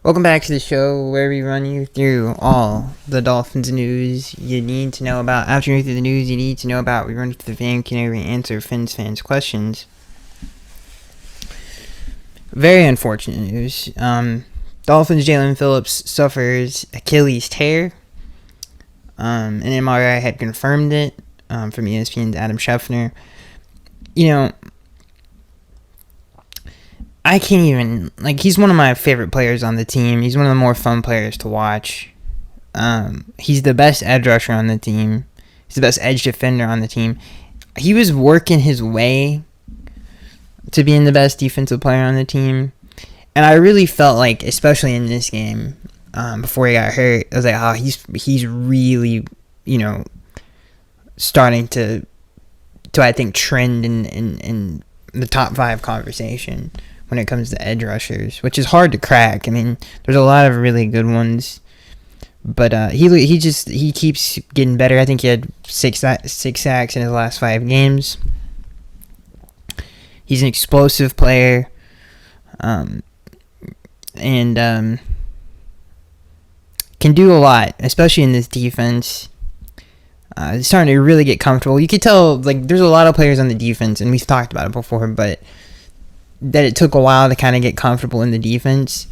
Welcome back to the show where we run you through all the Dolphins news you need to know about. After you through the news you need to know about, we run through the Van Canary answer Fins fans questions. Very unfortunate news. Dolphins Jalen Phillips suffers Achilles tear. An MRI had confirmed it from ESPN's Adam Scheffner. I can't even, he's one of my favorite players on the team. He's one of the more fun players to watch. He's the best edge rusher on the team. He's the best edge defender on the team. He was working his way to being the best defensive player on the team. And I really felt like, especially in this game, before he got hurt, I was like, oh, he's really, starting to I think, trend in the top 5 conversation when it comes to edge rushers, which is hard to crack. I mean, there's a lot of really good ones, but he keeps getting better. I think he had six sacks in his last 5 games. He's an explosive player, and can do a lot, especially in this defense. It's starting to really get comfortable. You could tell, there's a lot of players on the defense, and we've talked about it before, but that it took a while to kind of get comfortable in the defense.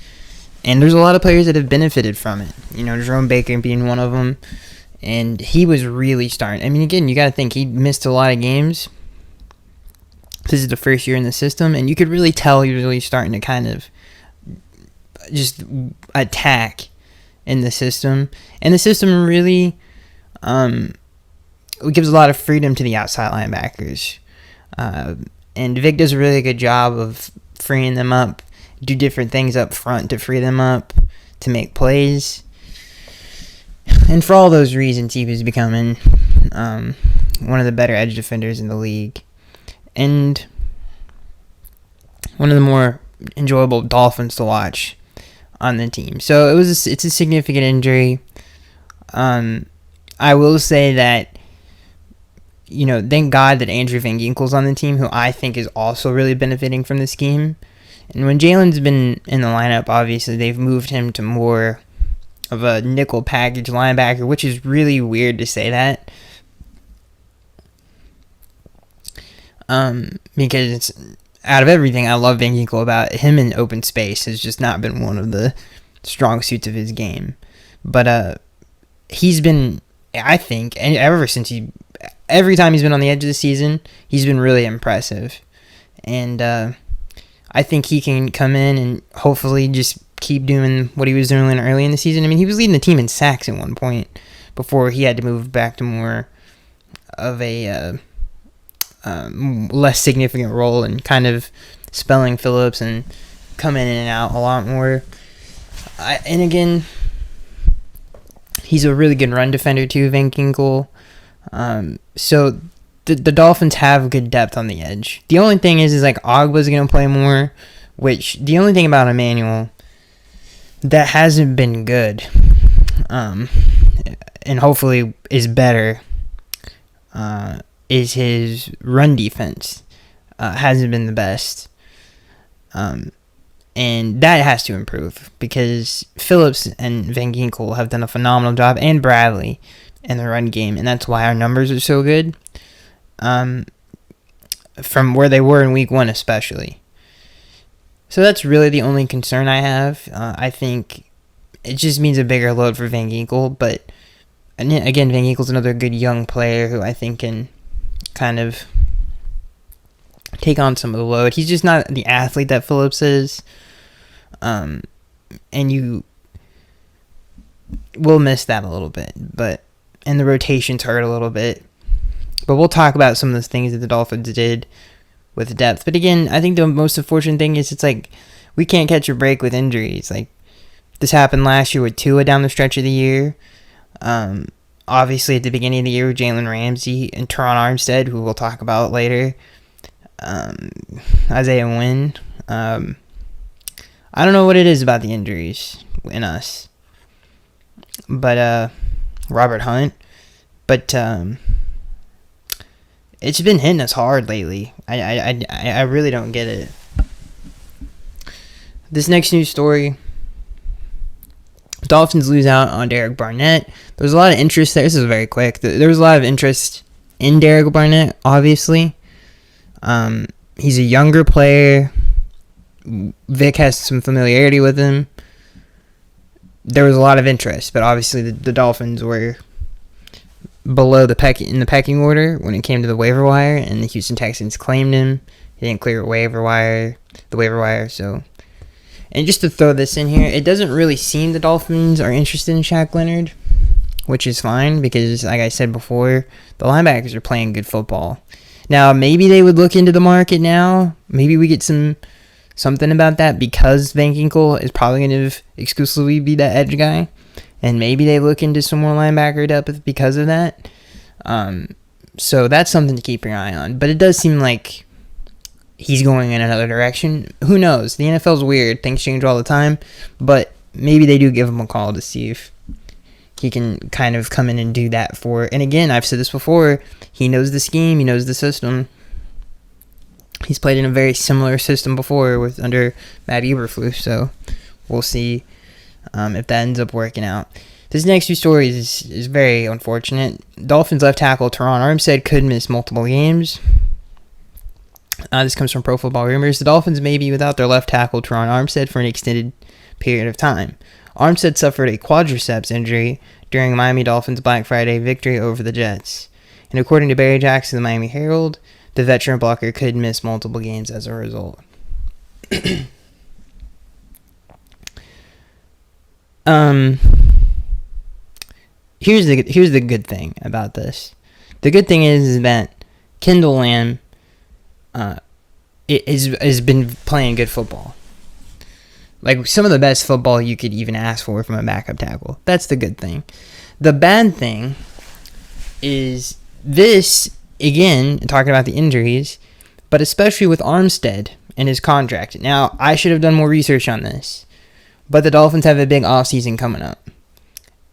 And there's a lot of players that have benefited from it. Jerome Baker being one of them. And he was really starting. I mean, again, you got to think he missed a lot of games. This is the first year in the system, and you could really tell he was really starting to kind of just attack in the system. And the system really gives a lot of freedom to the outside linebackers. And Vic does a really good job of freeing them up, do different things up front to free them up, to make plays. And for all those reasons, he was becoming one of the better edge defenders in the league. And one of the more enjoyable Dolphins to watch on the team. So it's a significant injury. I will say that, thank God that Andrew Van Ginkel's on the team, who I think is also really benefiting from the scheme. And when Jalen's been in the lineup, obviously they've moved him to more of a nickel package linebacker, which is really weird to say that. Because out of everything I love Van Ginkel about, him in open space has just not been one of the strong suits of his game. But he's been, I think, and every time he's been on the edge of the season, he's been really impressive. And I think he can come in and hopefully just keep doing what he was doing early in the season. I mean, he was leading the team in sacks at one point before he had to move back to more of a less significant role and kind of spelling Phillips and coming in and out a lot more. And again, he's a really good run defender too, Van Ginkel. So the Dolphins have good depth on the edge. The only thing is Ogba's going to play more, which the only thing about Emmanuel that hasn't been good, and hopefully is better, is his run defense. Hasn't been the best. And that has to improve because Phillips and Van Ginkel have done a phenomenal job, and Bradley, in the run game, and that's why our numbers are so good. From where they were in week 1 especially. So that's really the only concern I have. I think it just means a bigger load for Van Ginkel, but again, Van Ginkel's another good young player who I think can kind of take on some of the load. He's just not the athlete that Phillips is. And you will miss that a little bit, and the rotations hurt a little bit. But we'll talk about some of those things that the Dolphins did with depth. But again, I think the most unfortunate thing is we can't catch a break with injuries. This happened last year with Tua down the stretch of the year. Obviously, at the beginning of the year with Jalen Ramsey and Teron Armstead, who we'll talk about later. Isaiah Wynn. I don't know what it is about the injuries in us. But Robert Hunt. But it's been hitting us hard lately. I really don't get it. This next news story Dolphins lose out on Derek Barnett. There was a lot of interest there. This is very quick. There was a lot of interest in Derek Barnett, obviously. He's a younger player. Vic has some familiarity with him. There was a lot of interest, but obviously the Dolphins were below in the pecking order when it came to the waiver wire, and the Houston Texans claimed him. He didn't clear the waiver wire. So, and just to throw this in here, it doesn't really seem the Dolphins are interested in Shaq Leonard, which is fine because, like I said before, the linebackers are playing good football. Now, maybe they would look into the market now. Maybe we get something about that because Van Ginkel is probably going to exclusively be that edge guy. And maybe they look into some more linebacker depth because of that. So that's something to keep your eye on. But it does seem like he's going in another direction. Who knows? The NFL's weird. Things change all the time. But maybe they do give him a call to see if he can kind of come in and do that for. And again, I've said this before. He knows the scheme. He knows the system. He's played in a very similar system before under Matt Eberflus. So we'll see if that ends up working out. This next few stories is very unfortunate. Dolphins left tackle Teron Armstead could miss multiple games. This comes from Pro Football Rumors. The Dolphins may be without their left tackle Teron Armstead for an extended period of time. Armstead suffered a quadriceps injury during Miami Dolphins' Black Friday victory over the Jets. And according to Barry Jackson of the Miami Herald, the veteran blocker could miss multiple games as a result. Here's the good thing about this. The good thing is that Kendall Lamb has been playing good football. Like some of the best football you could even ask for from a backup tackle. That's the good thing. The bad thing is this, again, talking about the injuries, but especially with Armstead and his contract. Now, I should have done more research on this, but the Dolphins have a big offseason coming up.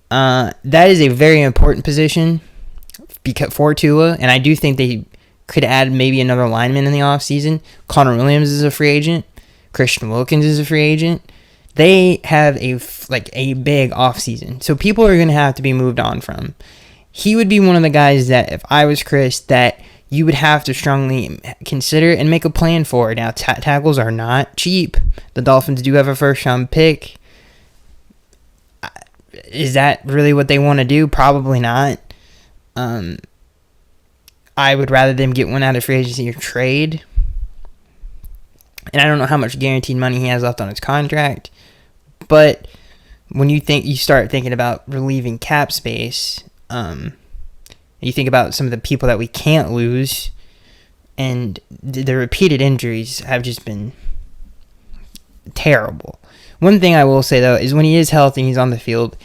That is a very important position for Tua, and I do think they could add maybe another lineman in the offseason. Connor Williams is a free agent. Christian Wilkins is a free agent. They have a big offseason, so people are going to have to be moved on from. He would be one of the guys that, if I was Chris, that you would have to strongly consider and make a plan for. Now, tackles are not cheap. The Dolphins do have a first-round pick. Is that really what they want to do? Probably not. I would rather them get one out of free agency or trade. And I don't know how much guaranteed money he has left on his contract. But when you start thinking about relieving cap space, you think about some of the people that we can't lose, and the repeated injuries have just been terrible. One thing I will say, though, is when he is healthy and he's on the field,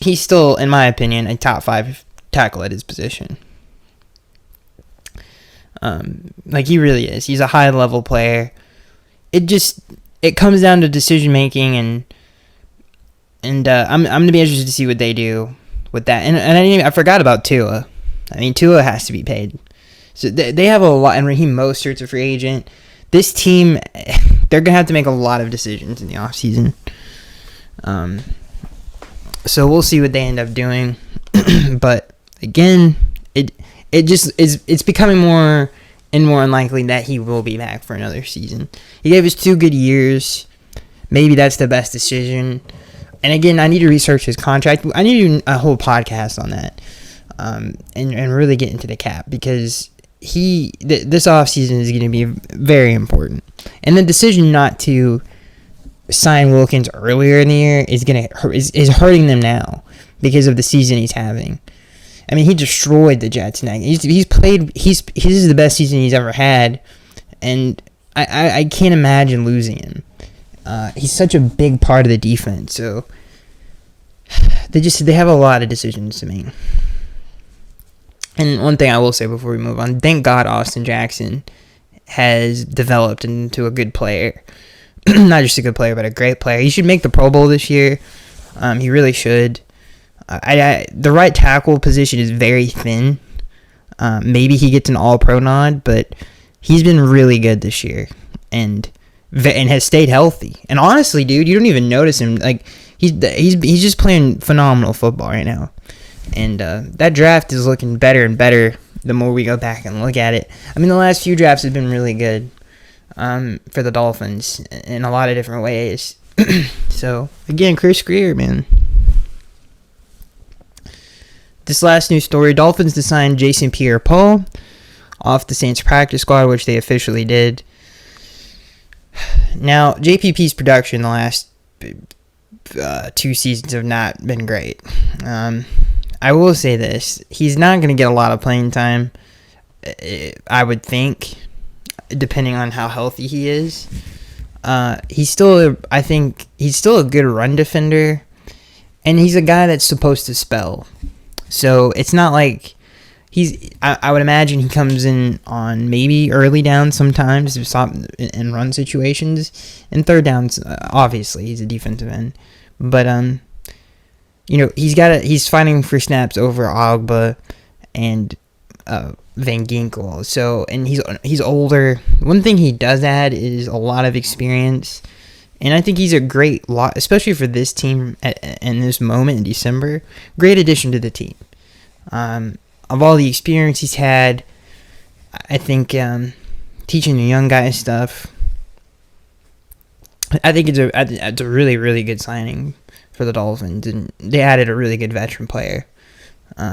he's still, in my opinion, a top 5 tackle at his position. He really is. He's a high-level player. It comes down to decision-making, and I'm going to be interested to see what they do with that. And I forgot about Tua. I mean, Tua has to be paid. So they have a lot, and Raheem Mostert's a free agent. This team, they're going to have to make a lot of decisions in the offseason. So we'll see what they end up doing. But again, it's becoming more and more unlikely that he will be back for another season. He gave us 2 good years. Maybe that's the best decision. And again, I need to research his contract. I need to do a whole podcast on that, and really get into the cap, because this offseason is going to be very important. And the decision not to sign Wilkins earlier in the year is hurting them now because of the season he's having. I mean, he destroyed the Jets. Now his is the best season he's ever had, and I can't imagine losing him. He's such a big part of the defense, so they have a lot of decisions to make. And one thing I will say before we move on, thank God Austin Jackson has developed into a good player. Not just a good player, but a great player. He should make the Pro Bowl this year. He really should. The right tackle position is very thin. Maybe he gets an all-pro nod, but he's been really good this year and has stayed healthy. And honestly, dude, you don't even notice him. Like, he's just playing phenomenal football right now, and that draft is looking better and better the more we go back and look at it. I mean, the last few drafts have been really good for the Dolphins in a lot of different ways. So again, Chris Greer, man. This last news story: Dolphins to sign Jason Pierre-Paul off the Saints practice squad, which they officially did. Now, JPP's production the last 2 seasons have not been great. I will say this: he's not going to get a lot of playing time, I would think, depending on how healthy he is. I think he's still a good run defender, and he's a guy that's supposed to spell. So it's not like I would imagine he comes in on maybe early downs sometimes to stop in run situations, and third downs. Obviously, he's a defensive end, but he's fighting for snaps over Ogba and Van Ginkel. So, and he's older. One thing he does add is a lot of experience, and I think he's a great lot, especially for this team in this moment in December. Great addition to the team. Of all the experience he's had, I think teaching the young guys stuff, I think it's a really, really good signing for the Dolphins, and they added a really good veteran player.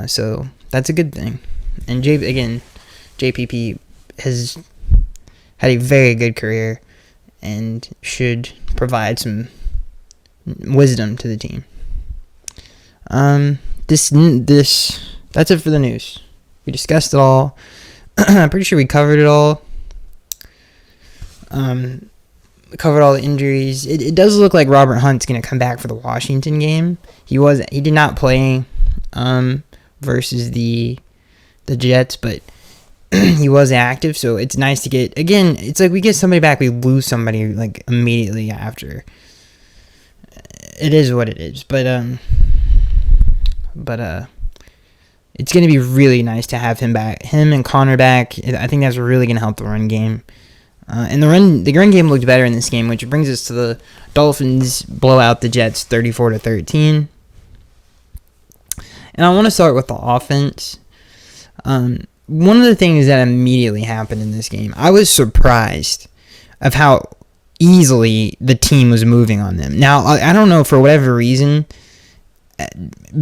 So that's a good thing. And JPP has had a very good career and should provide some wisdom to the team. That's it for the news. We discussed it all. I'm pretty sure we covered it all. Covered all the injuries. It does look like Robert Hunt's going to come back for the Washington game. He did not play versus the Jets, but he was active, so it's nice to get. Again, it's like we get somebody back, we lose somebody like immediately after. It is what it is, but it's going to be really nice to have him back, him and Connor back. I think that's really going to help the run game. And the run game looked better in this game, which brings us to the Dolphins blow out the Jets 34-13. And I want to start with the offense. One of the things that immediately happened in this game, I was surprised of how easily the team was moving on them. Now, I don't know, for whatever reason,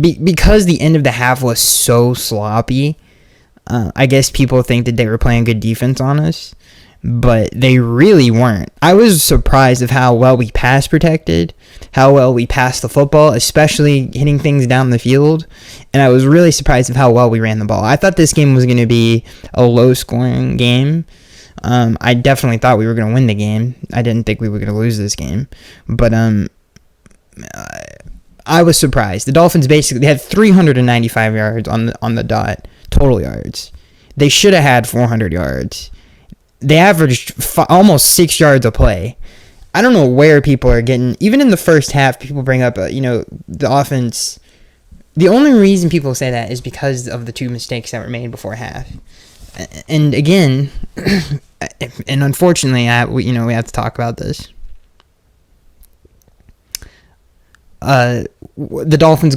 because the end of the half was so sloppy, I guess people think that they were playing good defense on us, but they really weren't. I was surprised of how well we pass protected, how well we passed the football, especially hitting things down the field, and I was really surprised of how well we ran the ball. I thought this game was going to be a low-scoring game. I definitely thought we were going to win the game. I didn't think we were going to lose this game, but I was surprised. The Dolphins they had 395 yards on the dot, total yards. They should have had 400 yards. They averaged almost 6 yards a play. I don't know where people are getting. Even in the first half, people bring up, the offense. The only reason people say that is because of the 2 mistakes that were made before half. And again, and unfortunately, we have to talk about this. The Dolphins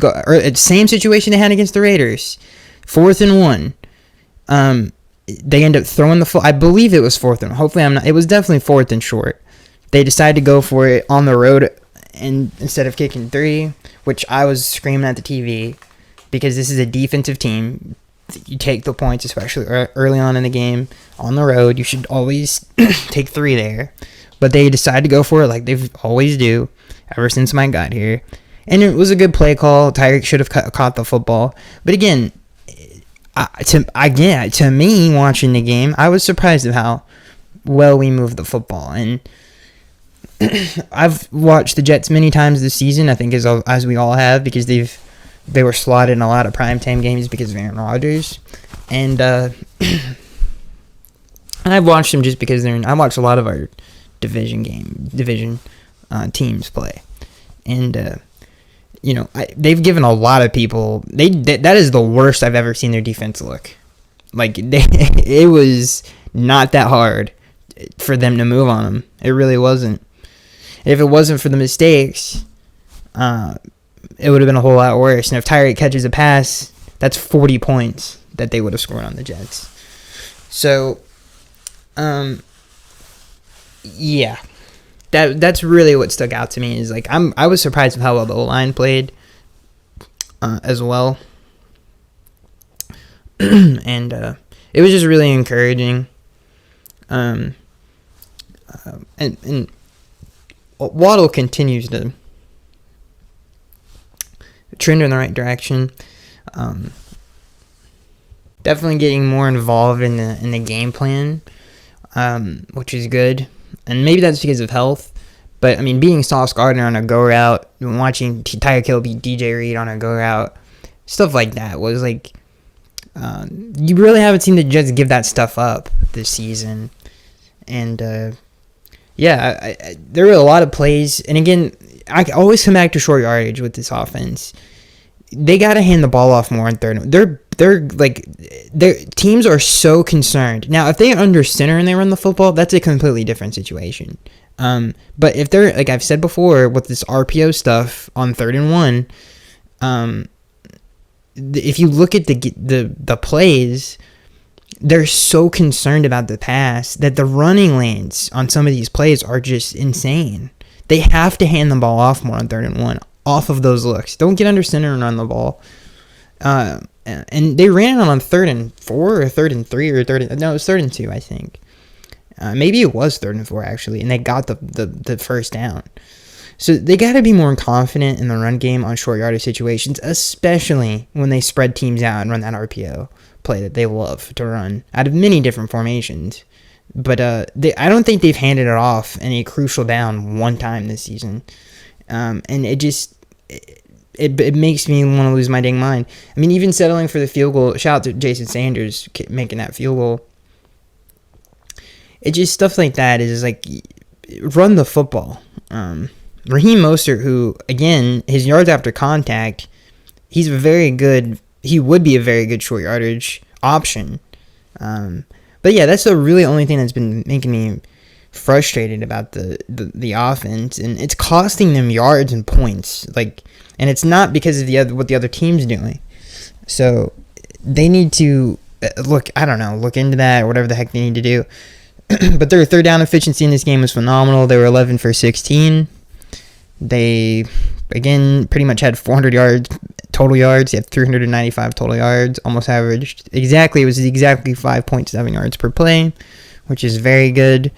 same situation they had against the Raiders, 4th and 1. They end up throwing the I believe it was 4th and. Hopefully I'm not. It was definitely 4th and short. They decided to go for it on the road, and instead of kicking 3, which I was screaming at the TV, because this is a defensive team. You take the points, especially early on in the game on the road. You should always take 3 there. But they decided to go for it like they always do ever since Mike got here. And it was a good play call. Tyreek should have caught the football. But again, to me, watching the game, I was surprised at how well we moved the football. And I've watched the Jets many times this season, I think as we all have, because they were slotted in a lot of primetime games because of Aaron Rodgers. And I've watched them just because I watch a lot of our division teams play. And they've given a lot of people. That is the worst I've ever seen their defense look. Like it was not that hard for them to move on them. It really wasn't. If it wasn't for the mistakes, it would have been a whole lot worse. And if Tyreek catches a pass, that's 40 points that they would have scored on the Jets. So, yeah, that's really what stuck out to me. Is like I was surprised with how well the O-line played, as well, and it was just really encouraging. And Waddle continues to trend in the right direction. Definitely getting more involved in the game plan, which is good. And maybe that's because of health. But, I mean, being Sauce Gardner on a go route, watching Tyreek Hill beat DJ Reed on a go route, stuff like that was like, you really haven't seen the Jets give that stuff up this season. And, there were a lot of plays. And, again, I always come back to short yardage with this offense. They got to hand the ball off more on third. Their teams are so concerned. Now, if they're under center and they run the football, that's a completely different situation. But if they're, like I've said before, with this RPO stuff on 3rd and 1, if you look at the plays, they're so concerned about the pass that the running lanes on some of these plays are just insane. They have to hand the ball off more on 3rd and 1, off of those looks. Don't get under center and run the ball. And they ran it on 3rd and 4 or 3rd and 3 or 3rd. No, it was 3rd and 2, I think. Maybe it was 3rd and 4 actually, and they got the first down. So they got to be more confident in the run game on short yardage situations, especially when they spread teams out and run that RPO play that they love to run out of many different formations. But I don't think they've handed it off in a crucial down one time this season, and it just. It makes me want to lose my dang mind. I mean, even settling for the field goal. Shout out to Jason Sanders making that field goal. It just stuff like that is like run the football. Raheem Mostert, who again his yards after contact, he would be a very good short yardage option. But yeah, that's the really only thing that's been making me frustrated about the offense, and it's costing them yards and points. And it's not because of what the other team's doing. So they need to look into that or whatever the heck they need to do. But their 3rd down efficiency in this game was phenomenal. They were 11 for 16. They, again, pretty much had 400 total yards. They had 395 total yards, almost averaged. It was exactly 5.7 yards per play, which is very good,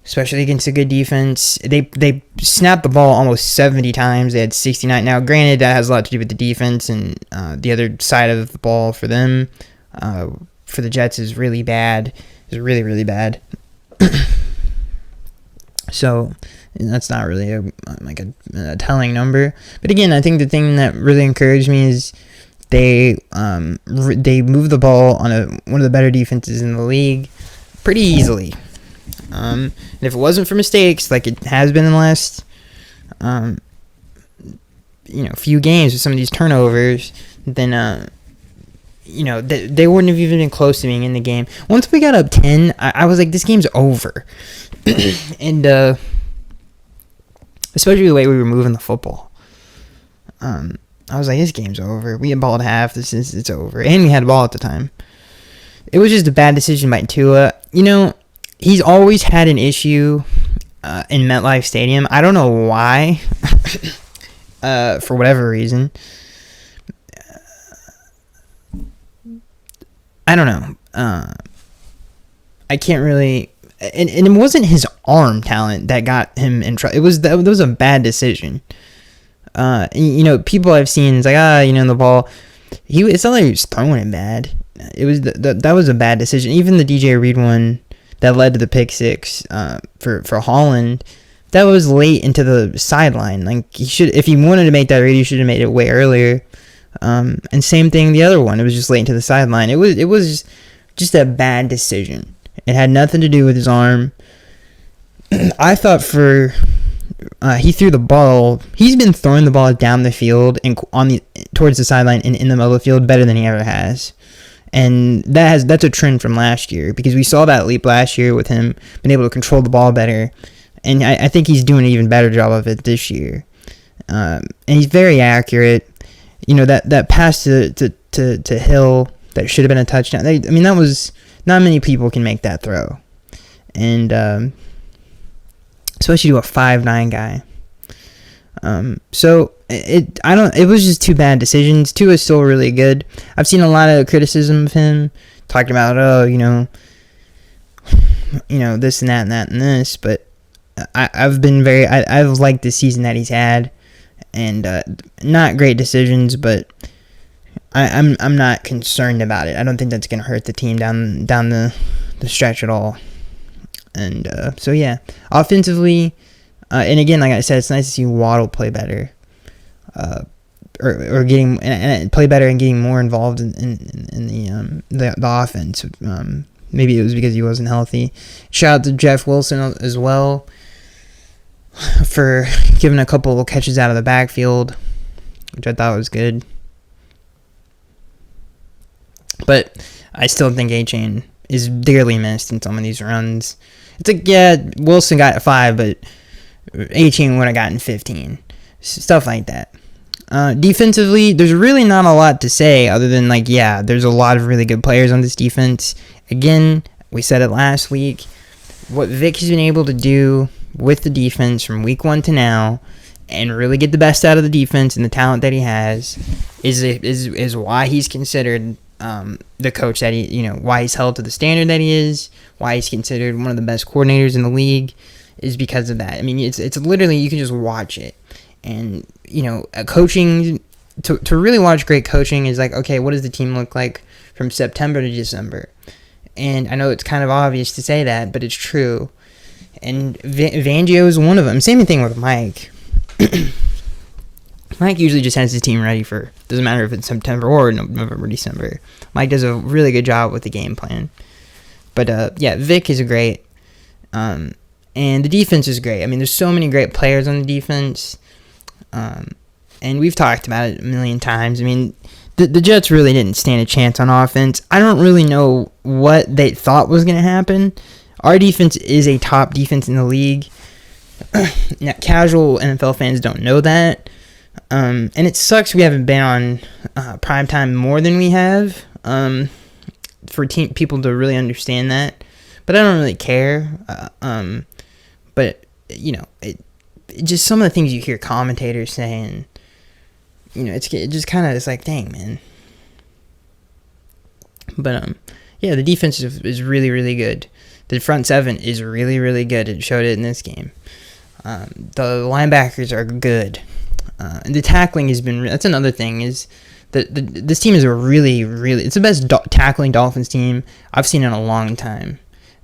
especially against a good defense. They snapped the ball almost 70 times. They had 69. Now, granted, that has a lot to do with the defense, and the other side of the ball for them, for the Jets, is really bad. It's really, really bad. So that's not really a telling number. But again, I think the thing that really encouraged me is they moved the ball on one of the better defenses in the league pretty easily. And if it wasn't for mistakes, like it has been in the last, few games with some of these turnovers, then, they wouldn't have even been close to being in the game. Once we got up 10, I was like, this game's over. And, especially the way we were moving the football. I was like, this game's over. We had ball at half. It's over. And we had the ball at the time. It was just a bad decision by Tua. He's always had an issue in MetLife Stadium. I don't know why. For whatever reason. I don't know. I can't really... And it wasn't his arm talent that got him in trouble. That was a bad decision. People I've seen, it's like, the ball... It's not like he was throwing it bad. It was that was a bad decision. Even the DJ Reed one that led to the pick six for Holland, that was late into the sideline. Like if he wanted to make that read, he should have made it way earlier. And same thing the other one. It was just late into the sideline. It was just a bad decision. It had nothing to do with his arm. I thought he threw the ball. He's been throwing the ball down the field and towards the sideline and in the middle of the field better than he ever has. And that's a trend from last year, because we saw that leap last year with him being able to control the ball better. And I think he's doing an even better job of it this year. and he's very accurate. That pass to Hill that should have been a touchdown. That was, not many people can make that throw, and especially to a 5'9" guy. It was just two bad decisions. Tua is still really good. I've seen a lot of criticism of him, talking about, this and that and that and this, but I've liked the season that he's had, and not great decisions, but I'm not concerned about it. I don't think that's gonna hurt the team down the stretch at all. And so yeah, offensively, and again, like I said, it's nice to see Waddle play better, or getting and play better and getting more involved in the offense. Maybe it was because he wasn't healthy. Shout out to Jeff Wilson as well for giving a couple of catches out of the backfield, which I thought was good. But I still think A-Chain is dearly missed in some of these runs. It's like, yeah, Wilson got 5, but A-Chain would have gotten 15. Stuff like that. Defensively, there's really not a lot to say other than, there's a lot of really good players on this defense. Again, we said it last week. What Vic has been able to do with the defense from week 1 to now, and really get the best out of the defense and the talent that he has, is why he's considered the coach that why he's held to the standard that he is, why he's considered one of the best coordinators in the league, is because of that. It's literally, you can just watch it. And, coaching, to really watch great coaching is okay, what does the team look like from September to December? And I know it's kind of obvious to say that, but it's true. And Fangio is one of them. Same thing with Mike. Mike usually just has his team ready for, doesn't matter if it's September or November, December. Mike does a really good job with the game plan. But, Vic is great. And the defense is great. There's so many great players on the defense. And we've talked about it a million times. The Jets really didn't stand a chance on offense. I don't really know what they thought was going to happen. Our defense is a top defense in the league. Now, casual NFL fans don't know that. And it sucks we haven't been on primetime more than we have for people to really understand that. But I don't really care. But, just some of the things you hear commentators saying, it just kind of, it's like, dang, man. But, the defense is really, really good. The front seven is really, really good. It showed it in this game. The linebackers are good. And the tackling has been, that's another thing, is that this team is a really, really, it's the best tackling Dolphins team I've seen in a long time.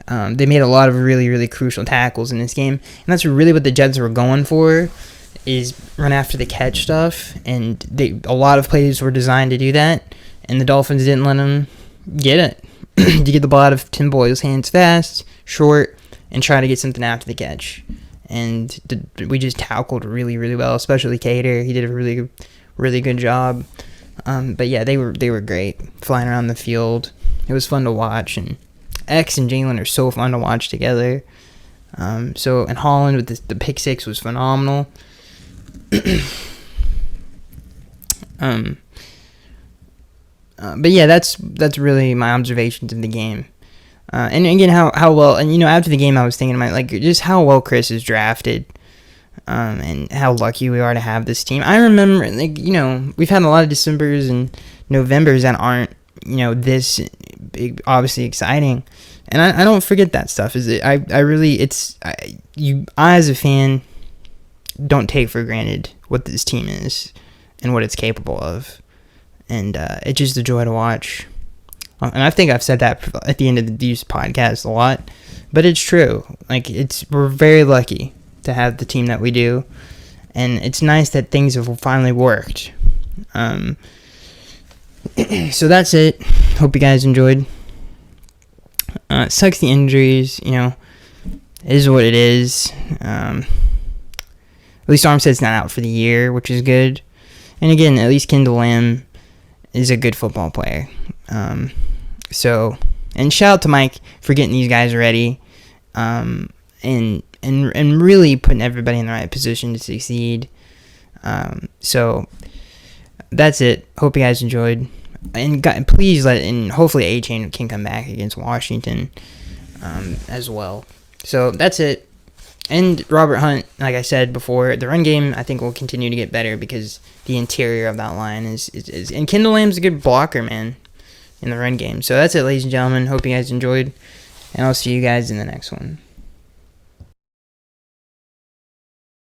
They made a lot of really, really crucial tackles in this game. And that's really what the Jets were going for, is run after the catch stuff. And a lot of plays were designed to do that. And the Dolphins didn't let them get it. To get the ball out of Tim Boyle's hands fast, short, and try to get something after the catch. And we just tackled really, really well, especially Cater. He did a really, really good job. But yeah, they were great, flying around the field. It was fun to watch, and X and Jalen are so fun to watch together. And Holland with the pick six was phenomenal. But yeah, that's really my observations of the game. And again, how well, and after the game, I was thinking about just how well Chris is drafted, and how lucky we are to have this team. I remember, we've had a lot of Decembers and Novembers that aren't, this big, obviously exciting, and I don't forget that stuff. I as a fan don't take for granted what this team is and what it's capable of, and it's just a joy to watch. And I think I've said that at the end of these podcasts a lot, but it's true. We're very lucky to have the team that we do, and it's nice that things have finally worked. So that's it. Hope you guys enjoyed. It sucks the injuries, it is what it is. At least Armstead's not out for the year, which is good. And again, at least Kendall Lamb is a good football player. And shout out to Mike for getting these guys ready, and really putting everybody in the right position to succeed. So that's it. Hope you guys enjoyed. And please and hopefully A-Chain can come back against Washington as well. So that's it. And Robert Hunt, like I said before, the run game I think will continue to get better because the interior of that line is and Kendall Lamb's a good blocker, man, in the run game. So that's it, ladies and gentlemen. Hope you guys enjoyed, and I'll see you guys in the next one.